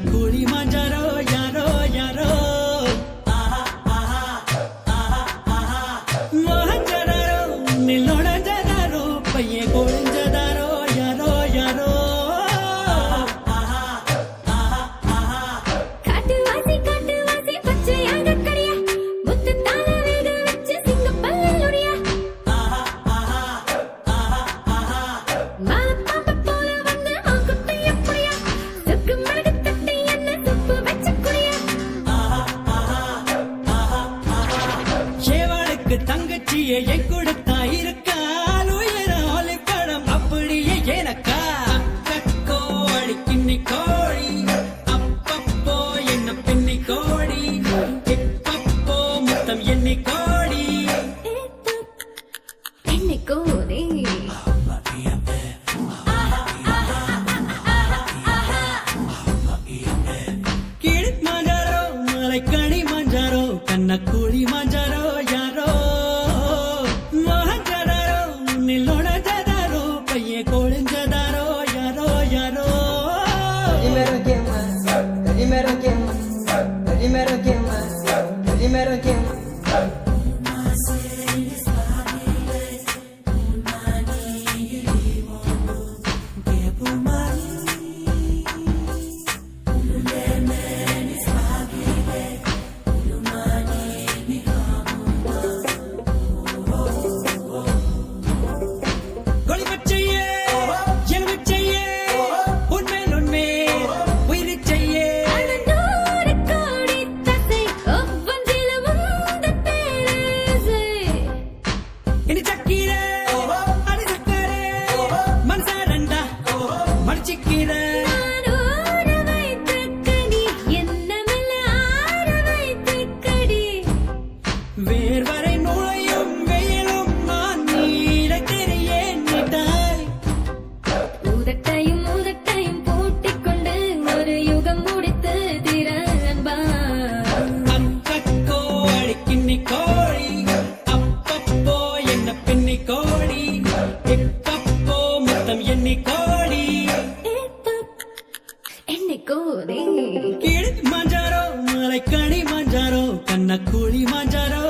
கூலி மாஞ்சாரோ யாரோ யாரோ மோகஞ்சதாரோ நில்லோடஞ்சதாரோ பையன் கோழிஞ்சதாரோ யாரோ யாரோ காட்டுவாசி காட்டுவாசி பச்சையாக கடியா முத்து தாள வேக வச்சு சிங்க பல்லுடையா மாலப்பாம்பு போல வந்து மாங்குட்டை எப்படியா சுக்கு மடகு தட்டி என்ன சுப்பு வச்சு குடியா சேவாளுக்கு தங்கச்சியை என் கொடுத்தா இருக்கால் உயர ஒலிப்படம் அப்படியே எனக்கா கோழி கிண்ணி கோழி அப்பப்போ என்ன பின்னி கோழி இப்பப்போ முத்தம் எண்ணி கோழி என்னை கோதே கீழ் மாஞ்சாரோ மலைக்கணி மாஞ்சாரோ கண்ணக்கூழி மாஞ்சாரோ யாரோ மோகஞ்சதாரோ நில்லோடஞ்சதாரோ பையன் கோழிஞ்சதாரோ யாரோ யாரோ Primero quien más, primero quien más, primero quien más, primero quien más. கொளிபச்சையே எலுமிச்சையே உன்மேல் உன்மேல் உயிரிச்சையே அழகோடு கோடி தசை ஒவ்வொன்றிலும் உந்த பேரேசை இனி சக்கீரை அடி சக்கரை மனசாரண்டா மடிச்சிக்கீரை நான் ஊற வைத்த கனி என்னமெல்ல ஆற வைத்த கடி வேர்வரை நுழையும் வெயிலும் நான் நீரை தெரியேன் நீட்டாய் ஊதட்டையும் ஊதட்டையும் பூட்டிக் கொண்டு ஒரு யுகம் முடித்து திற அன்பா கோழி கிண்ணி கோழி அப்பப்போ என்ன பின்னி கோழி இப்பப்போ முத்தம் எண்ணி கோழி என்னை கோதே கீழ் மாஞ்சாரோ மலைக்கணி மாஞ்சாரோ கண்ணக்கூழி மாஞ்சாரோ